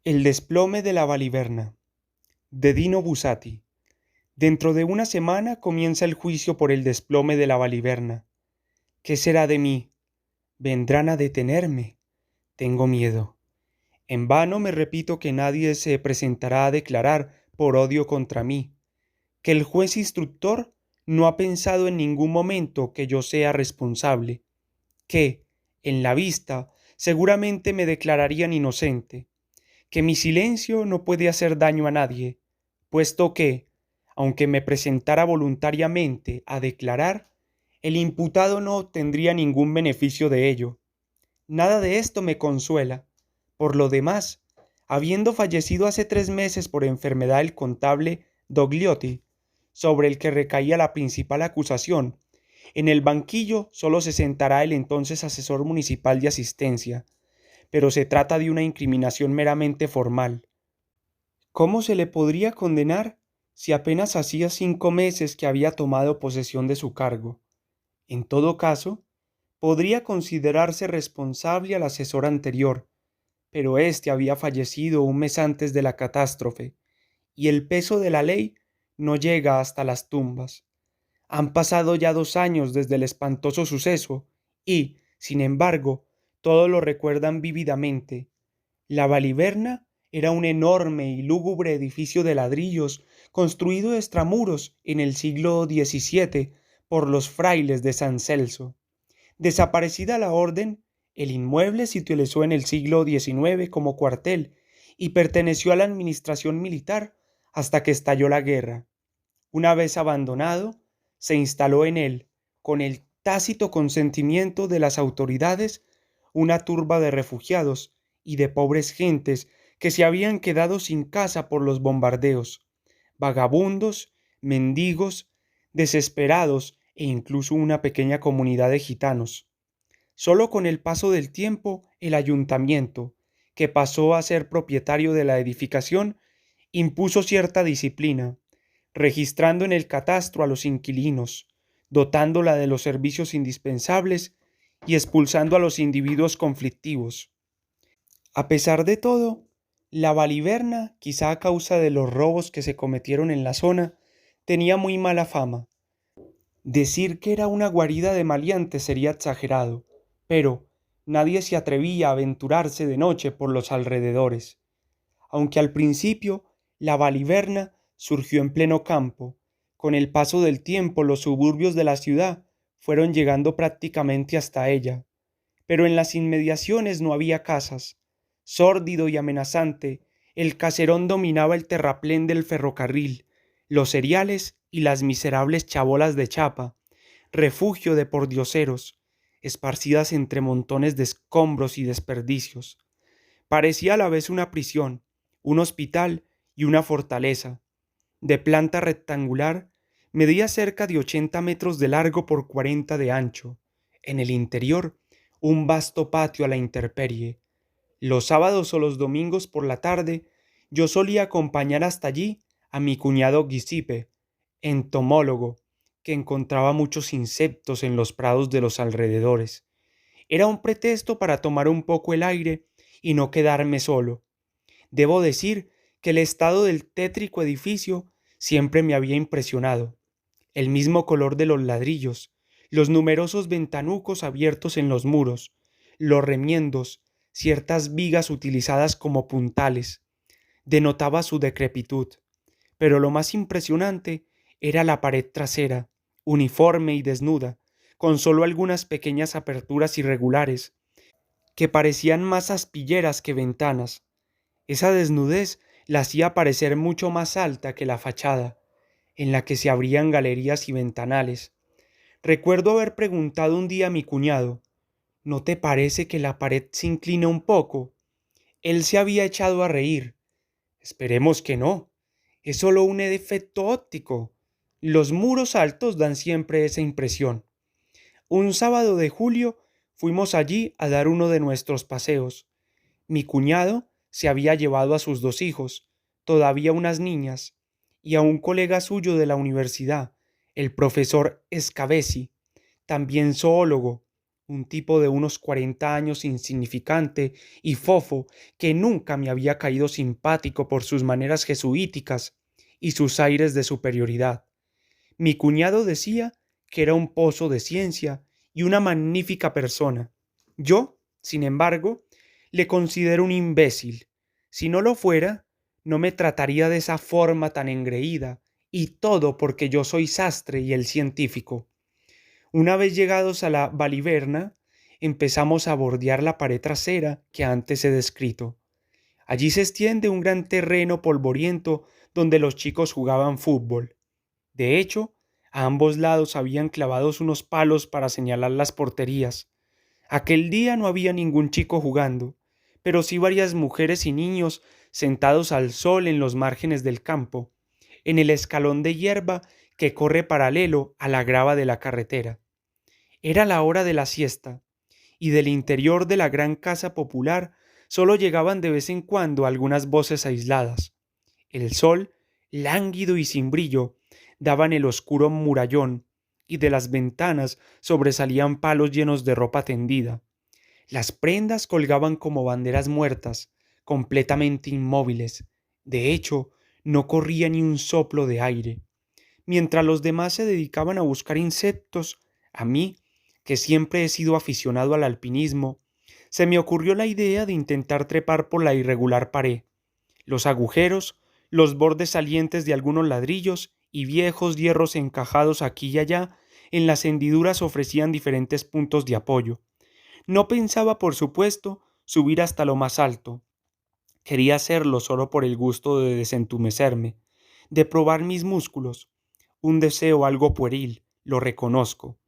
El desplome de la Baliverna, de Dino Buzzati. Dentro de una semana comienza el juicio por el desplome de la Baliverna. ¿Qué será de mí? ¿Vendrán a detenerme? Tengo miedo. En vano me repito que nadie se presentará a declarar por odio contra mí, que el juez instructor no ha pensado en ningún momento que yo sea responsable, que, en la vista, seguramente me declararían inocente, que mi silencio no puede hacer daño a nadie, puesto que, aunque me presentara voluntariamente a declarar, el imputado no obtendría ningún beneficio de ello. Nada de esto me consuela. Por lo demás, habiendo fallecido hace 3 meses por enfermedad el contable Dogliotti, sobre el que recaía la principal acusación, en el banquillo solo se sentará el entonces asesor municipal de asistencia, pero se trata de una incriminación meramente formal. ¿Cómo se le podría condenar si apenas hacía 5 meses que había tomado posesión de su cargo? En todo caso, podría considerarse responsable al asesor anterior, pero éste había fallecido un mes antes de la catástrofe, y el peso de la ley no llega hasta las tumbas. Han pasado ya 2 años desde el espantoso suceso, y, sin embargo, todos lo recuerdan vívidamente. La Baliverna era un enorme y lúgubre edificio de ladrillos construido extramuros en el siglo XVII por los frailes de San Celso. Desaparecida la orden, el inmueble se utilizó en el siglo XIX como cuartel y perteneció a la administración militar hasta que estalló la guerra. Una vez abandonado, se instaló en él, con el tácito consentimiento de las autoridades, una turba de refugiados y de pobres gentes que se habían quedado sin casa por los bombardeos, vagabundos, mendigos, desesperados e incluso una pequeña comunidad de gitanos. Solo con el paso del tiempo, el ayuntamiento, que pasó a ser propietario de la edificación, impuso cierta disciplina, registrando en el catastro a los inquilinos, dotándola de los servicios indispensables y expulsando a los individuos conflictivos. A pesar de todo, la Baliverna, quizá a causa de los robos que se cometieron en la zona, tenía muy mala fama. Decir que era una guarida de maleantes sería exagerado, pero nadie se atrevía a aventurarse de noche por los alrededores. Aunque al principio la Baliverna surgió en pleno campo, con el paso del tiempo los suburbios de la ciudad fueron llegando prácticamente hasta ella, pero en las inmediaciones no había casas. Sórdido y amenazante, el caserón dominaba el terraplén del ferrocarril, los cereales y las miserables chabolas de chapa, refugio de pordioseros, esparcidas entre montones de escombros y desperdicios. Parecía a la vez una prisión, un hospital y una fortaleza. De planta rectangular, medía cerca de 80 metros de largo por 40 de ancho. En el interior, un vasto patio a la intemperie. Los sábados o los domingos por la tarde, yo solía acompañar hasta allí a mi cuñado Giuseppe, entomólogo, que encontraba muchos insectos en los prados de los alrededores. Era un pretexto para tomar un poco el aire y no quedarme solo. Debo decir que el estado del tétrico edificio siempre me había impresionado. El mismo color de los ladrillos, los numerosos ventanucos abiertos en los muros, los remiendos, ciertas vigas utilizadas como puntales, denotaba su decrepitud. Pero lo más impresionante era la pared trasera, uniforme y desnuda, con solo algunas pequeñas aperturas irregulares, que parecían más aspilleras que ventanas. Esa desnudez la hacía parecer mucho más alta que la fachada, en la que se abrían galerías y ventanales. Recuerdo haber preguntado un día a mi cuñado, ¿no te parece que la pared se inclina un poco? Él se había echado a reír. Esperemos que no. Es solo un efecto óptico. Los muros altos dan siempre esa impresión. Un sábado de julio fuimos allí a dar uno de nuestros paseos. Mi cuñado se había llevado a sus 2 hijos, todavía unas niñas, y a un colega suyo de la universidad, el profesor Scavesi, también zoólogo, un tipo de unos 40 años insignificante y fofo que nunca me había caído simpático por sus maneras jesuíticas y sus aires de superioridad. Mi cuñado decía que era un pozo de ciencia y una magnífica persona. Yo, sin embargo, le considero un imbécil. Si no lo fuera, no me trataría de esa forma tan engreída, y todo porque yo soy sastre y el científico. Una vez llegados a la baliverna, empezamos a bordear la pared trasera que antes he descrito. Allí se extiende un gran terreno polvoriento donde los chicos jugaban fútbol. De hecho, a ambos lados habían clavados unos palos para señalar las porterías. Aquel día no había ningún chico jugando, pero sí varias mujeres y niños sentados al sol en los márgenes del campo, en el escalón de hierba que corre paralelo a la grava de la carretera. Era la hora de la siesta, y del interior de la gran casa popular solo llegaban de vez en cuando algunas voces aisladas. El sol, lánguido y sin brillo, daba en el oscuro murallón, y de las ventanas sobresalían palos llenos de ropa tendida. Las prendas colgaban como banderas muertas, completamente inmóviles. De hecho, no corría ni un soplo de aire. Mientras los demás se dedicaban a buscar insectos, a mí, que siempre he sido aficionado al alpinismo, se me ocurrió la idea de intentar trepar por la irregular pared. Los agujeros, los bordes salientes de algunos ladrillos y viejos hierros encajados aquí y allá en las hendiduras ofrecían diferentes puntos de apoyo. No pensaba, por supuesto, subir hasta lo más alto. Quería hacerlo solo por el gusto de desentumecerme, de probar mis músculos. Un deseo algo pueril, lo reconozco.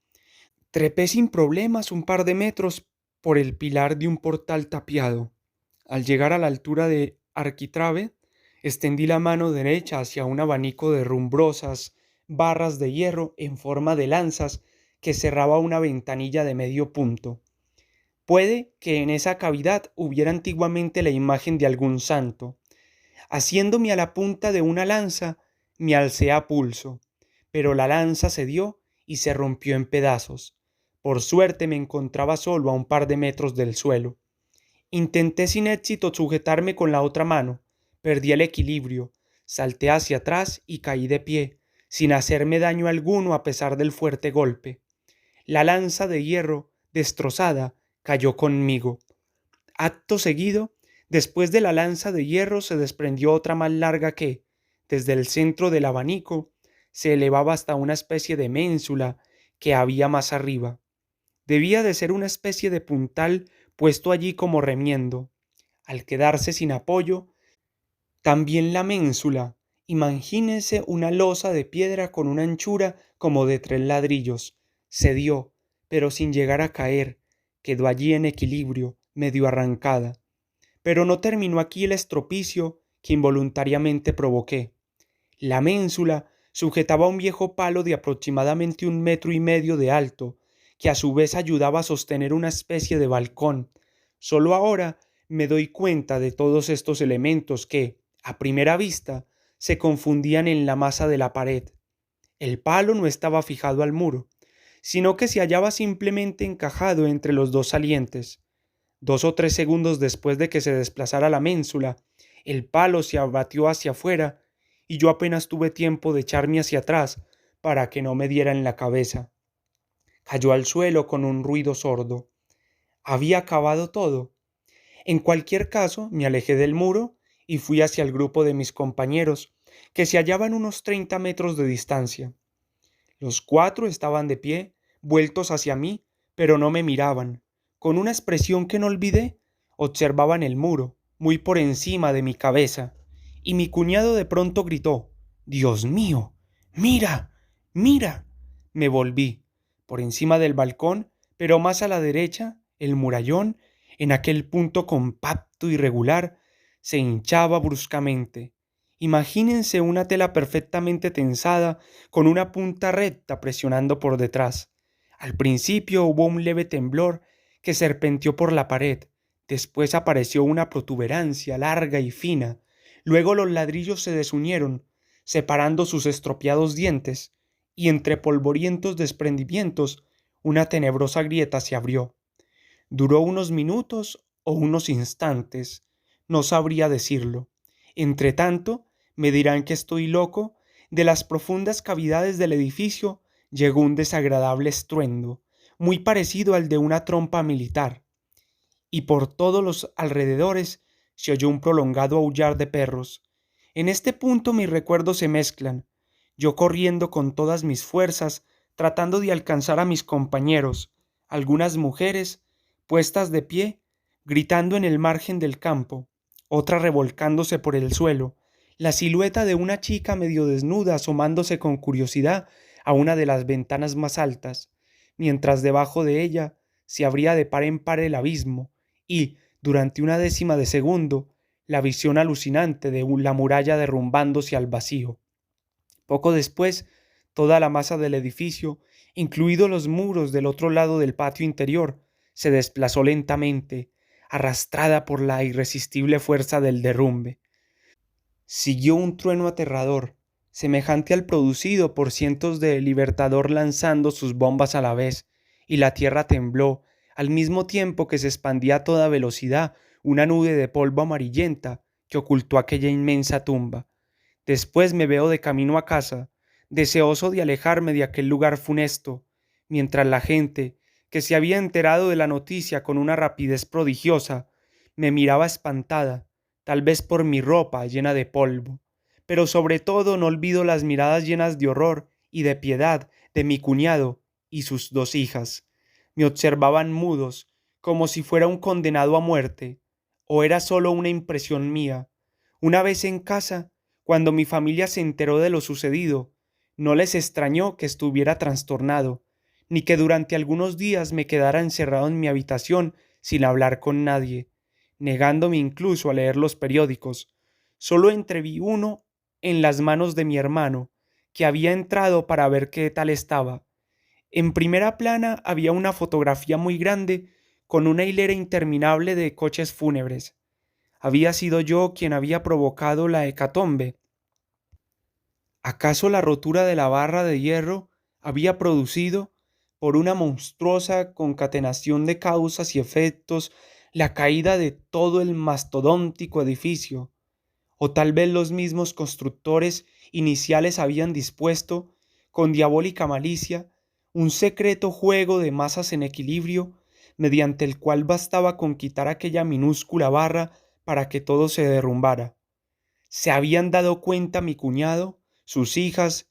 Trepé sin problemas un par de metros por el pilar de un portal tapiado. Al llegar a la altura de arquitrabe, extendí la mano derecha hacia un abanico de rumbrosas barras de hierro en forma de lanzas que cerraba una ventanilla de medio punto. Puede que en esa cavidad hubiera antiguamente la imagen de algún santo. Haciéndome a la punta de una lanza, me alcé a pulso, pero la lanza cedió y se rompió en pedazos. Por suerte me encontraba solo a un par de metros del suelo. Intenté sin éxito sujetarme con la otra mano, perdí el equilibrio, salté hacia atrás y caí de pie, sin hacerme daño alguno a pesar del fuerte golpe. La lanza de hierro, destrozada, cayó conmigo. Acto seguido, después de la lanza de hierro se desprendió otra más larga que, desde el centro del abanico, se elevaba hasta una especie de ménsula que había más arriba. Debía de ser una especie de puntal puesto allí como remiendo. Al quedarse sin apoyo, también la ménsula, imagínese una losa de piedra con una anchura como de 3 ladrillos, cedió, pero sin llegar a caer, quedó allí en equilibrio, medio arrancada. Pero no terminó aquí el estropicio que involuntariamente provoqué. La ménsula sujetaba un viejo palo de aproximadamente 1,5 metros de alto, que a su vez ayudaba a sostener una especie de balcón. Solo ahora me doy cuenta de todos estos elementos que, a primera vista, se confundían en la masa de la pared. El palo no estaba fijado al muro, sino que se hallaba simplemente encajado entre los dos salientes. 2 o 3 segundos después de que se desplazara la ménsula, el palo se abatió hacia afuera y yo apenas tuve tiempo de echarme hacia atrás para que no me diera en la cabeza. Cayó al suelo con un ruido sordo. ¿Había acabado todo? En cualquier caso, me alejé del muro y fui hacia el grupo de mis compañeros, que se hallaban unos 30 metros de distancia. Los 4 estaban de pie, vueltos hacia mí, pero no me miraban. Con una expresión que no olvidé, observaban el muro, muy por encima de mi cabeza, y mi cuñado de pronto gritó: «¡Dios mío! ¡Mira! ¡Mira!». Me volví. Por encima del balcón, pero más a la derecha, el murallón, en aquel punto compacto y regular, se hinchaba bruscamente. Imagínense una tela perfectamente tensada con una punta recta presionando por detrás. Al principio hubo un leve temblor que serpenteó por la pared, después apareció una protuberancia larga y fina, luego los ladrillos se desunieron, separando sus estropeados dientes, y entre polvorientos desprendimientos, una tenebrosa grieta se abrió. Duró unos minutos o unos instantes, no sabría decirlo. Entretanto, me dirán que estoy loco. De las profundas cavidades del edificio llegó un desagradable estruendo, muy parecido al de una trompa militar, y por todos los alrededores se oyó un prolongado aullar de perros. En este punto mis recuerdos se mezclan, yo corriendo con todas mis fuerzas, tratando de alcanzar a mis compañeros, algunas mujeres, puestas de pie, gritando en el margen del campo, otras revolcándose por el suelo, la silueta de una chica medio desnuda asomándose con curiosidad a una de las ventanas más altas, mientras debajo de ella se abría de par en par el abismo, y, durante una décima de segundo, la visión alucinante de la muralla derrumbándose al vacío. Poco después, toda la masa del edificio, incluidos los muros del otro lado del patio interior, se desplazó lentamente, arrastrada por la irresistible fuerza del derrumbe. Siguió un trueno aterrador, semejante al producido por cientos de Libertador lanzando sus bombas a la vez, y la tierra tembló, al mismo tiempo que se expandía a toda velocidad una nube de polvo amarillenta que ocultó aquella inmensa tumba. Después me veo de camino a casa, deseoso de alejarme de aquel lugar funesto, mientras la gente, que se había enterado de la noticia con una rapidez prodigiosa, me miraba espantada, tal vez por mi ropa llena de polvo, pero sobre todo no olvido las miradas llenas de horror y de piedad de mi cuñado y sus dos hijas. Me observaban mudos, como si fuera un condenado a muerte, o era solo una impresión mía. Una vez en casa, cuando mi familia se enteró de lo sucedido, no les extrañó que estuviera trastornado, ni que durante algunos días me quedara encerrado en mi habitación sin hablar con nadie, negándome incluso a leer los periódicos. Solo entreví uno en las manos de mi hermano, que había entrado para ver qué tal estaba. En primera plana había una fotografía muy grande con una hilera interminable de coches fúnebres. Había sido yo quien había provocado la hecatombe. ¿Acaso la rotura de la barra de hierro había producido, por una monstruosa concatenación de causas y efectos, la caída de todo el mastodóntico edificio? ¿O tal vez los mismos constructores iniciales habían dispuesto, con diabólica malicia, un secreto juego de masas en equilibrio, mediante el cual bastaba con quitar aquella minúscula barra para que todo se derrumbara? ¿Se habían dado cuenta mi cuñado, sus hijas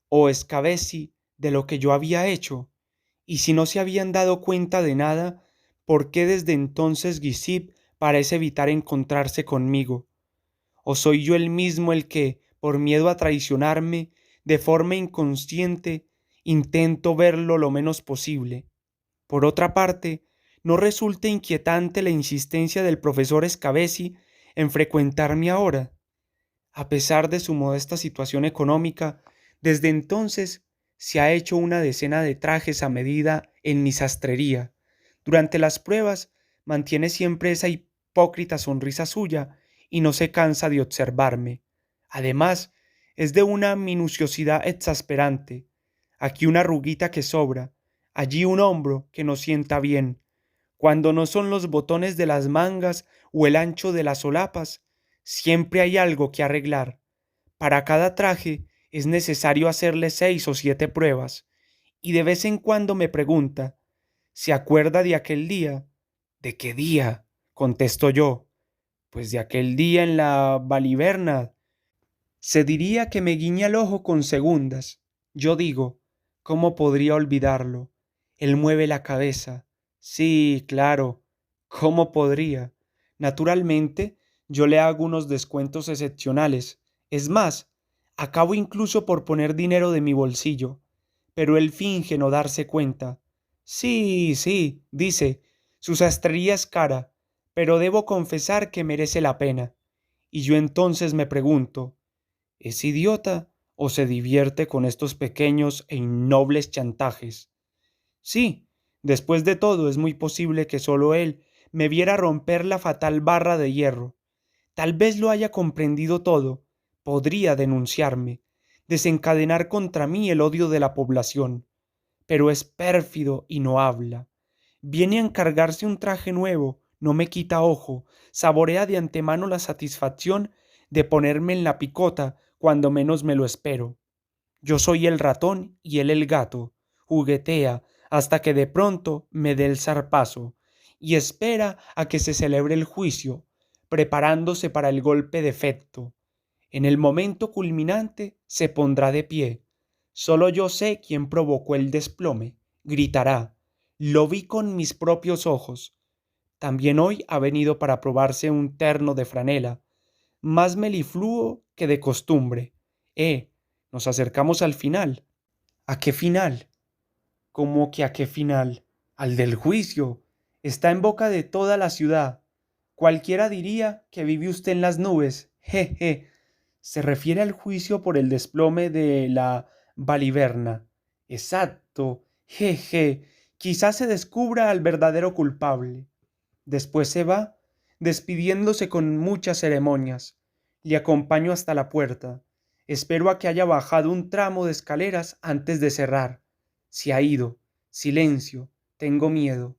o Scavesi de lo que yo había hecho? Y si no se habían dado cuenta de nada, ¿por qué desde entonces Giuseppe parece evitar encontrarse conmigo? ¿O soy yo el mismo el que, por miedo a traicionarme, de forma inconsciente, intento verlo lo menos posible? Por otra parte, ¿no resulta inquietante la insistencia del profesor Scavesi en frecuentarme ahora? A pesar de su modesta situación económica, desde entonces se ha hecho una decena de trajes a medida en mi sastrería. Durante las pruebas mantiene siempre esa hipócrita sonrisa suya y no se cansa de observarme. Además, es de una minuciosidad exasperante. Aquí una arruguita que sobra, allí un hombro que no sienta bien. Cuando no son los botones de las mangas o el ancho de las solapas, siempre hay algo que arreglar. Para cada traje es necesario hacerle 6 o 7 pruebas, y de vez en cuando me pregunta, ¿se acuerda de aquel día? ¿De qué día? Contesto yo. Pues de aquel día en la Baliverna. Se diría que me guiña el ojo con segundas. Yo digo, ¿cómo podría olvidarlo? Él mueve la cabeza. Sí, claro. ¿Cómo podría? Naturalmente, yo le hago unos descuentos excepcionales. Es más, acabo incluso por poner dinero de mi bolsillo. Pero él finge no darse cuenta. Sí, sí, dice, su sastrería es cara, pero debo confesar que merece la pena. Y yo entonces me pregunto, ¿es idiota o se divierte con estos pequeños e innobles chantajes? Sí, después de todo es muy posible que solo él me viera romper la fatal barra de hierro. Tal vez lo haya comprendido todo. Podría denunciarme, desencadenar contra mí el odio de la población. pero es pérfido y no habla. Viene a encargarse un traje nuevo, no me quita ojo, saborea de antemano la satisfacción de ponerme en la picota cuando menos me lo espero. Yo soy el ratón y él el gato, juguetea hasta que de pronto me dé el zarpazo, y espera a que se celebre el juicio, preparándose para el golpe de efecto. En el momento culminante se pondrá de pie. Solo yo sé quién provocó el desplome. Gritará. Lo vi con mis propios ojos. También hoy ha venido para probarse un terno de franela, más melifluo que de costumbre. Nos acercamos al final. ¿A qué final? ¿Cómo que a qué final? Al del juicio. Está en boca de toda la ciudad. Cualquiera diría que vive usted en las nubes. Je. Se refiere al juicio por el desplome de la Baliverna. Exacto. Je. Quizás se descubra al verdadero culpable. Después se va, despidiéndose con muchas ceremonias. Le acompaño hasta la puerta. Espero a que haya bajado un tramo de escaleras antes de cerrar. Se ha ido. Silencio. Tengo miedo.